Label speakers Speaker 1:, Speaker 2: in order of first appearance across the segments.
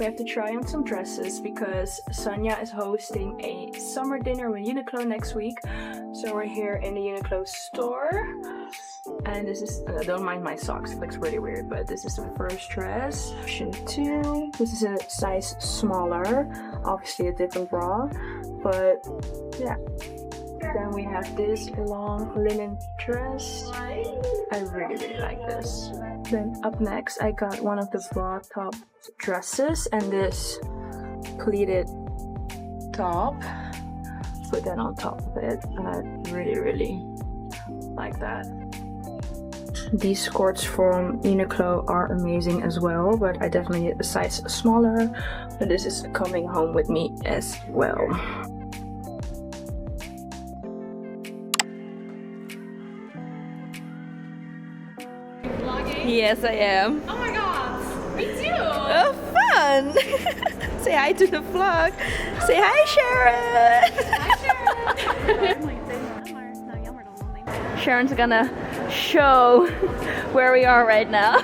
Speaker 1: we have to try on some dresses because Sonia is hosting a summer dinner with Uniqlo next week. So we're here in the Uniqlo store. And this is, don't mind my socks, it looks really weird, but this is the first dress. Option 2. This is a size smaller, obviously a different bra, but yeah. Then we have this long linen dress. I really like this. Then up next I got one of the bra top dresses and this pleated top. Put that on top of it and I really like that. These skirts from Uniqlo are amazing as well, but I definitely need a size smaller. But this is coming home with me as well.
Speaker 2: Yes, I am.
Speaker 3: Oh my god, me too!
Speaker 2: Oh, fun! Say hi to the vlog. Say hi, Sharon!
Speaker 3: Hi, Sharon!
Speaker 2: Sharon's gonna show where we are right now.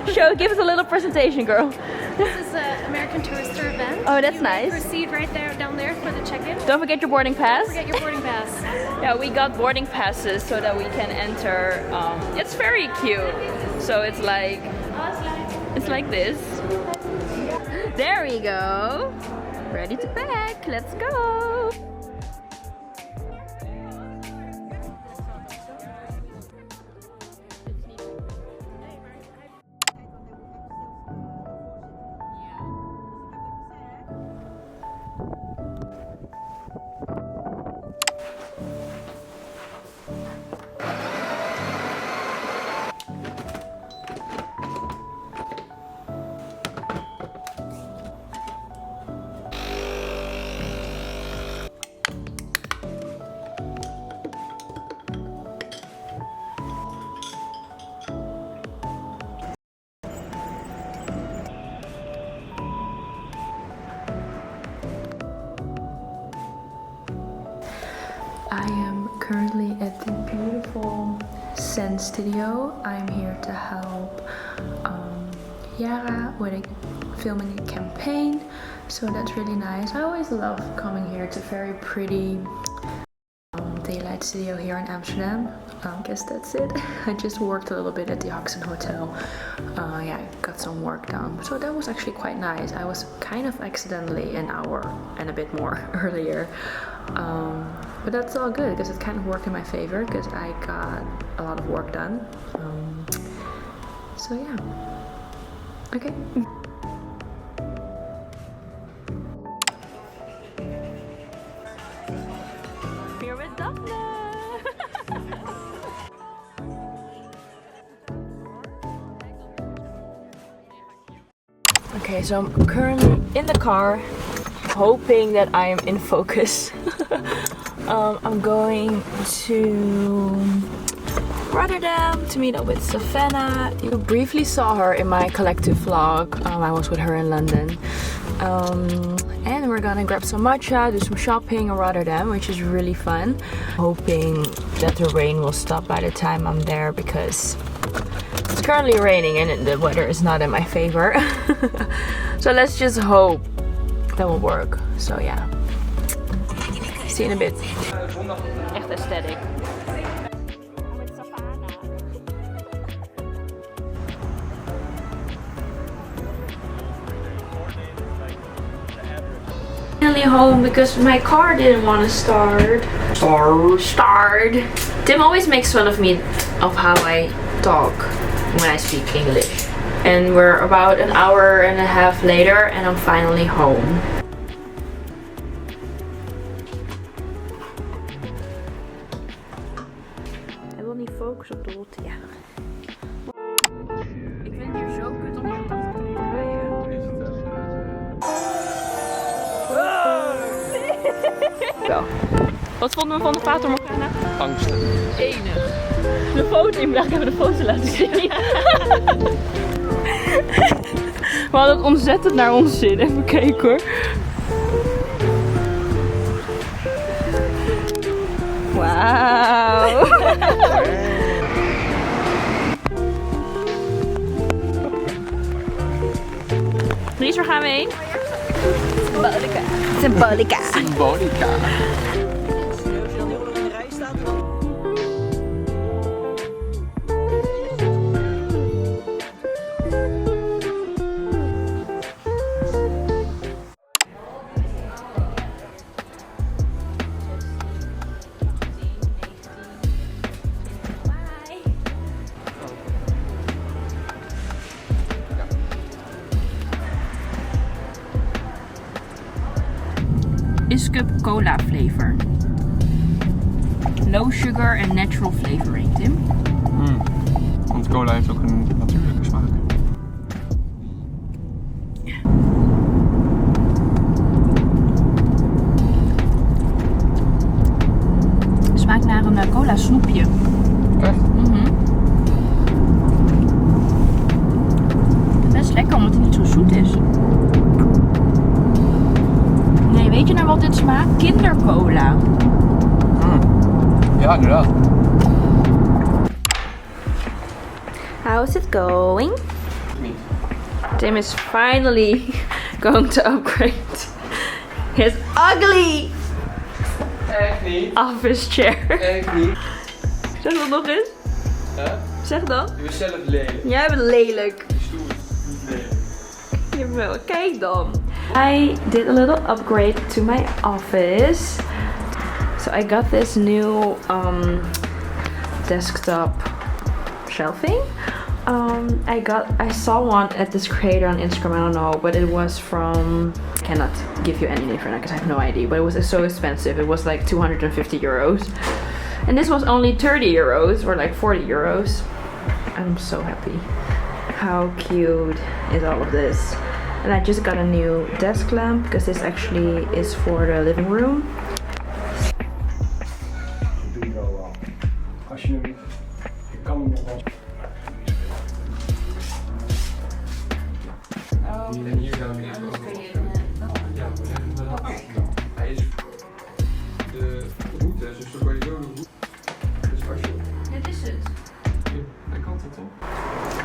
Speaker 2: Give us a little presentation, girl.
Speaker 3: This is an American Tourister event.
Speaker 2: Oh, that's
Speaker 3: you
Speaker 2: nice.
Speaker 3: Proceed right there, down there for the check-in.
Speaker 2: Don't forget your boarding pass.
Speaker 3: Don't forget your boarding pass.
Speaker 2: Yeah, we got boarding passes so that we can enter. It's very cute. So it's like this. There we go. Ready to pack. Let's go.
Speaker 1: I am currently at the beautiful Scent Studio. I'm here to help Yara with filming a campaign, so that's really nice. I always love coming here. It's a very pretty daylight studio here in Amsterdam. I guess that's it. I just worked a little bit at the xoxo hotel. Yeah, got some work done, so that was actually quite nice. I was kind of accidentally an hour and a bit more earlier. But that's all good because it kind of worked in my favor because I got a lot of work done. So yeah. Okay.
Speaker 2: Here with Daphne. Okay, so I'm currently in the car, hoping that I am in focus. I'm going to Rotterdam to meet up with Savannah. You briefly saw her in my collective vlog. I was with her in London. And we're gonna grab some matcha, do some shopping in Rotterdam, which is really fun. Hoping that the rain will stop by the time I'm there because it's currently raining and the weather is not in my favor. So let's just hope that will work. So yeah. See you in a bit. Echt aesthetic. Finally home because my car didn't want to start. Tim always makes fun of me of how I talk when I speak English. And we're about an hour and a half later and I'm finally home. Hij wil niet focussen op de route, ja. Ik vind het hier zo kut om hier te rijden. Zo. Wat vonden we van de Fata Morgana?
Speaker 4: Angstig.
Speaker 2: Enig. De foto, ik moet eigenlijk even de foto laten zien. We hadden het ontzettend naar ons zin. Even kijken hoor. Wauw. waar gaan we heen? Symbolica.
Speaker 4: Symbolica.
Speaker 2: Cup cola flavor. Low sugar en natural flavoring, Tim.
Speaker 4: Want cola heeft ook een natuurlijke smaak.
Speaker 2: Smaakt naar een cola snoepje.
Speaker 4: Echt?
Speaker 2: Best lekker omdat het niet zo zoet is. Nee, weet je naar wat dit smaakt? Kindercola.
Speaker 4: Ja, inderdaad.
Speaker 2: How's it going?
Speaker 4: Niet.
Speaker 2: Tim is finally going to upgrade his ugly
Speaker 4: Echt niet.
Speaker 2: office chair.
Speaker 4: Echt niet.
Speaker 2: Zeg dat nog eens.
Speaker 4: Huh?
Speaker 2: Zeg dan.
Speaker 4: Je bent zelf lelijk.
Speaker 2: Jij bent lelijk.
Speaker 4: Je stoel is lelijk.
Speaker 2: Jawel, kijk dan. I did a little upgrade to my office. So I got this new desktop shelving. I saw one at this creator on Instagram, I don't know, but it was from, I cannot give you any name for that because I have no idea, but it was so expensive. It was like 250 euros. And this was only 30 euros or like 40 euros. I'm so happy. How cute is all of this? And I just got a new desk lamp because this actually is for the living room.
Speaker 5: Doe je wel. Als je hem, je kan hem nog wel.
Speaker 4: En hier gaan we even over. Ja, we hebben wel. Hij is de route, dus dan kan je zo de route. Dus als je.
Speaker 2: Dit is het.
Speaker 4: Hij kan het toch?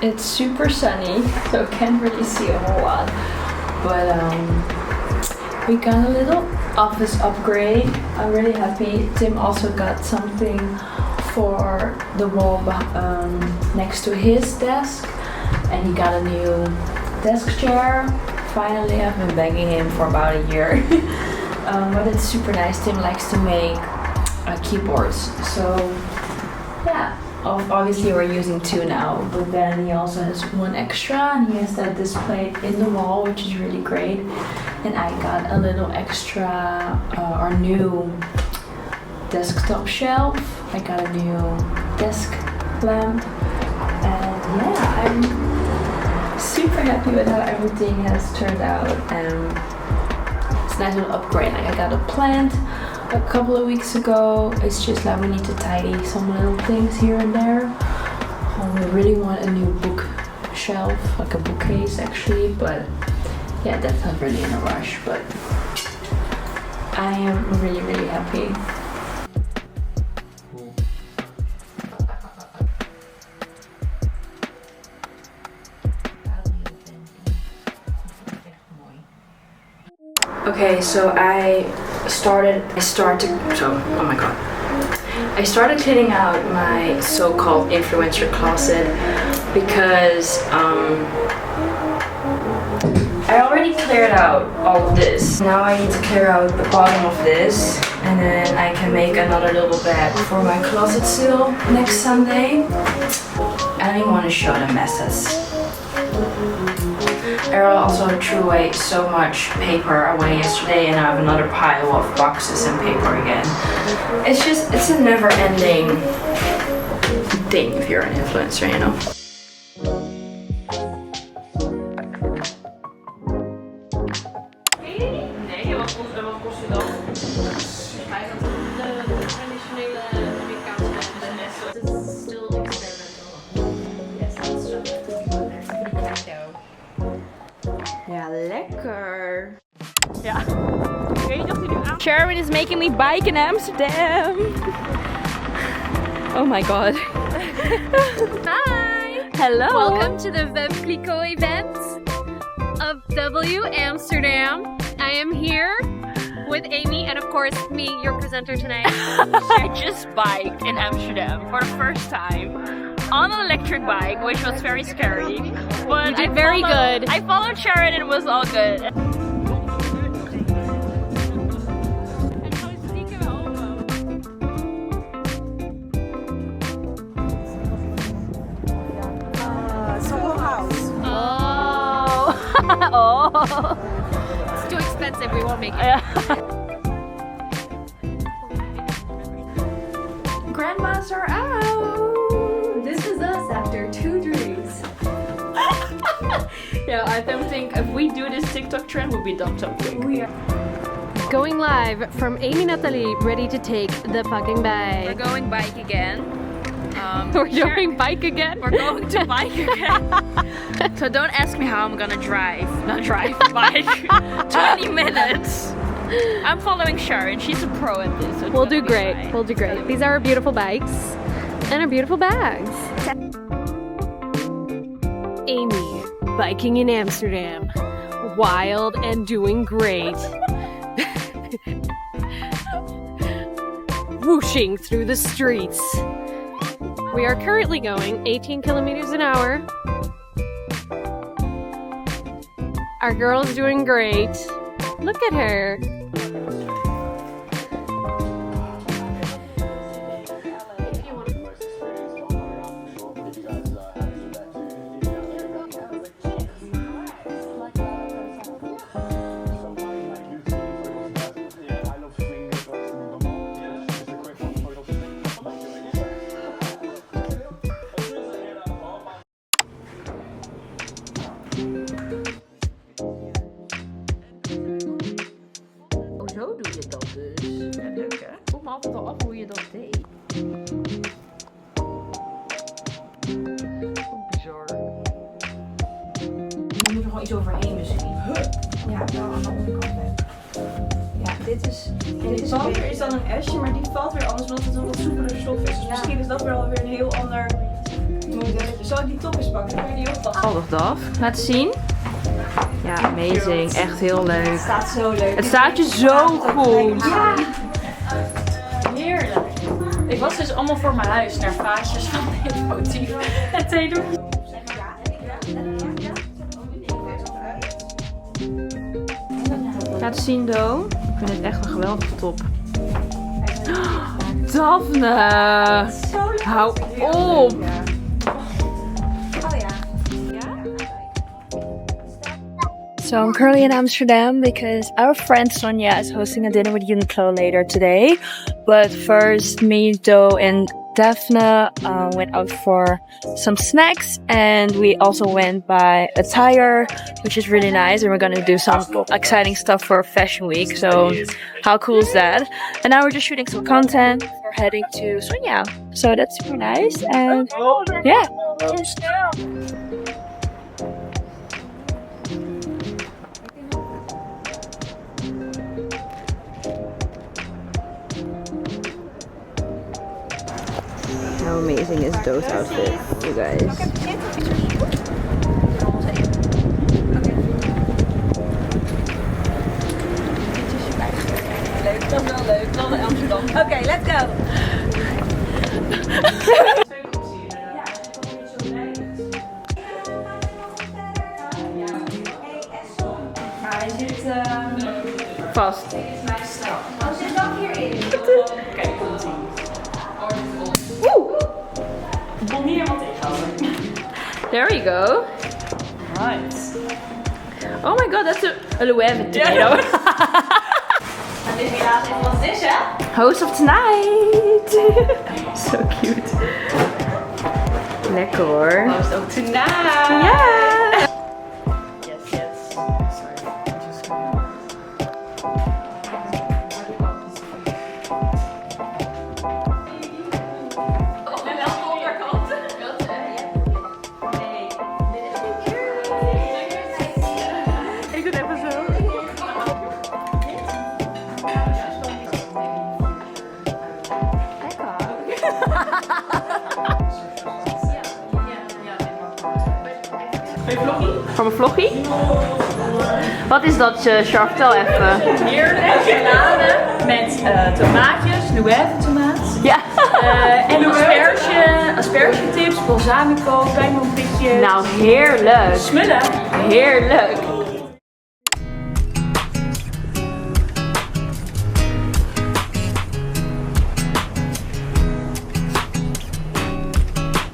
Speaker 2: It's super sunny, so I can't really see a whole lot. But we got a little office upgrade. I'm really happy. Tim also got something for the wall next to his desk, and he got a new desk chair. Finally, I've been begging him for about a year. But it's super nice. Tim likes to make keyboards, so yeah. Obviously we're using two now, but then he also has one extra and he has that displayed in the wall, which is really great. And I got a little extra, our new desktop shelf. I got a new desk lamp, and yeah, I'm super happy with how everything has turned out. It's a nice little upgrade. Like I got a plant a couple of weeks ago. It's just like we need to tidy some little things here and there. We really want a new bookshelf, like a bookcase actually, but yeah, that's not really in a rush, but I am really, really happy. Okay, so I started cleaning out my so-called influencer closet because I already cleared out all of this. Now I need to clear out the bottom of this, and then I can make another little bag for my closet still next Sunday. I don't even want to show the messes. Errol also threw away so much paper away yesterday, and I have another pile of boxes and paper again. It's a never-ending thing if you're an influencer, you know. Nee, wat kost je dan? Volgens mij is dat de traditionele Amerikaanse messen. Het is still experimental. Yes, that's so. Ja, lekker. Ja. Ik weet niet of hij nu aan... Sherwin is making me bike in Amsterdam. Oh my god.
Speaker 3: Hi!
Speaker 2: Hello!
Speaker 3: Welcome to the Veuve Clicquot event of W Amsterdam. I am here with Amy and of course me, your presenter tonight.
Speaker 2: I just biked in Amsterdam for the first time on an electric bike, which was very scary. But
Speaker 3: You did very good.
Speaker 2: I followed Sharon and it was all good.
Speaker 3: Oh. It's too expensive, we won't make it.
Speaker 1: Grandmas are out!
Speaker 3: This is us after 2 drinks.
Speaker 2: Yeah, I don't think if we do this TikTok trend, we'll be done so quick.
Speaker 1: We are
Speaker 3: Going live from Amy Natalie, ready to take the fucking bike.
Speaker 2: We're going bike again.
Speaker 3: We're going bike again?
Speaker 2: We're going to bike again. So don't ask me how I'm gonna drive. Not drive, bike. 20 minutes. I'm following Sharon. She's a pro at this. So it's
Speaker 3: We'll
Speaker 2: gonna
Speaker 3: do
Speaker 2: be
Speaker 3: great.
Speaker 2: fine.
Speaker 3: We'll do great. These are our beautiful bikes and our beautiful bags. Amy, biking in Amsterdam. Wild and doing great. Whooshing through the streets. We are currently going 18 kilometers an hour. Our girl's doing great. Look at her.
Speaker 2: Zo doe je dat dus. Ja, leuk hè? Ik vroeg me altijd al af hoe je dat deed. Bizar.
Speaker 1: Er moet er gewoon iets overheen misschien. Ja, wel aan de onderkant. Ja, dit is
Speaker 6: Papier is dan een esje, maar die valt weer anders omdat het een wat soepeler stof is. Dus misschien is dat wel weer een heel ander modelletje. Zal ik die top eens pakken? Kun je die oppassen?
Speaker 2: Geweldig Daf. Laat zien. Ja, amazing. Echt heel leuk.
Speaker 6: Het staat zo leuk.
Speaker 2: Het staat je zo goed.
Speaker 6: Ja.
Speaker 1: heerlijk. Ik was dus allemaal voor mijn huis naar vaasjes van dit motief en theedoek.
Speaker 2: Laat zien, Do. Ik vind het echt een geweldige top. Daphne! Hou op!
Speaker 1: So I'm currently in Amsterdam because our friend Sonia is hosting a dinner with Uniqlo later today. But first, me, Do, and Daphne went out for some snacks, and we also went by a tire, which is really nice, and we're gonna do some exciting stuff for Fashion Week. So how cool is that? And now we're just shooting some content. We're heading to Sonia, so that's super nice. And yeah.
Speaker 2: How amazing is Do's outfit, you guys?
Speaker 6: Leuk, dat is wel leuk. Dan naar Amsterdam. Oké, let's go.
Speaker 1: Maar hij zit
Speaker 2: Vast.
Speaker 1: Als je dan hierin.
Speaker 6: Kijk, komt ie. Ik kon niet helemaal tegenhouden.
Speaker 2: There we go.
Speaker 6: Right.
Speaker 2: Oh my god, that's a Louis tomato.
Speaker 6: En dit weer laten even wat het is, hè?
Speaker 2: Host of tonight. So cute. Lekker hoor.
Speaker 6: Host of tonight.
Speaker 2: Yeah.
Speaker 6: Yes, yes. Sorry. En welke onderkant? Nee.
Speaker 2: Ik doe het even zo.
Speaker 6: Een vloggie?
Speaker 2: From a vloggie? Wat is dat, Char? Vertel even.
Speaker 6: Heerlijk, salade met tomaatjes, Loewe-tomaat.
Speaker 2: Ja.
Speaker 6: En aspergetips, balsamico, pijnboompitjes.
Speaker 2: Nou, heerlijk.
Speaker 6: Smullen.
Speaker 2: Heerlijk.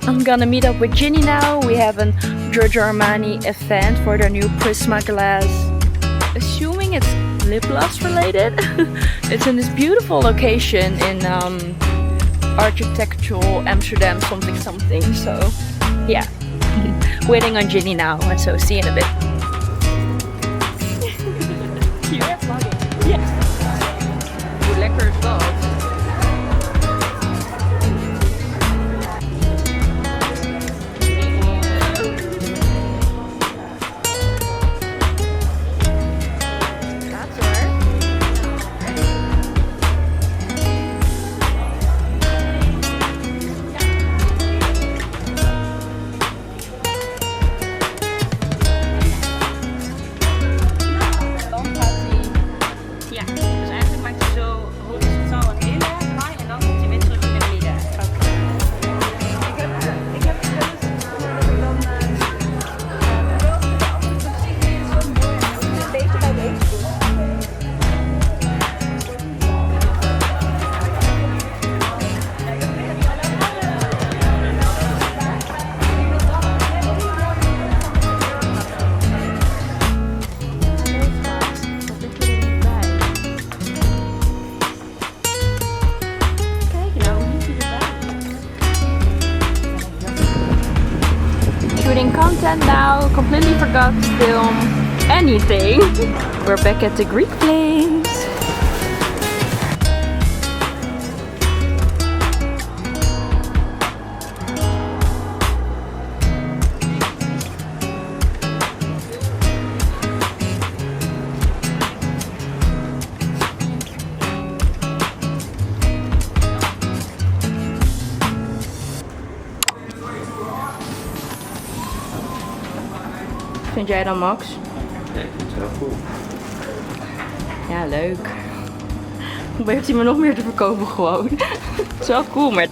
Speaker 2: I'm gonna meet up with Ginny now. We have a Giorgio Armani event for their new Prisma glass. Assuming it's lip gloss related. It's in this beautiful location in architectural Amsterdam something. So yeah, waiting on Ginny now. And so see you in a bit. You're vlogging. Yeah. Hoe lekker is dat? Shooting content now, completely forgot to film anything. We're back at the Greek place. Vind jij dan, Max?
Speaker 4: Ja, ik vind het wel cool.
Speaker 2: Ja, leuk. Hoe heeft hij me nog meer te verkopen gewoon? Het is wel cool, maar...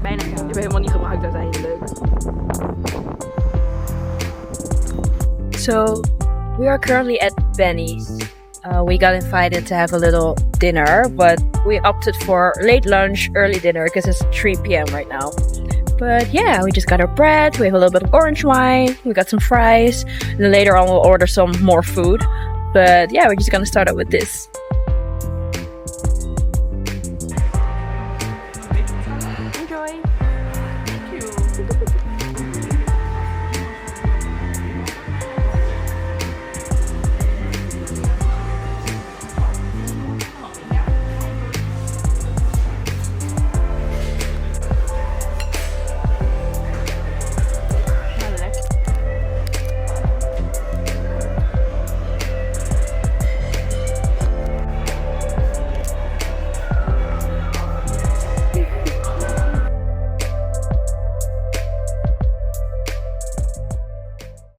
Speaker 2: Bijna. Je hebt helemaal niet gebruikt uiteindelijk. So, we are currently at Benny's. We got invited to have a little dinner, but we opted for late lunch, early dinner, because it's 3 p.m. right now. But yeah, we just got our bread, we have a little bit of orange wine, we got some fries, and then later on we'll order some more food. But yeah, we're just gonna start out with this.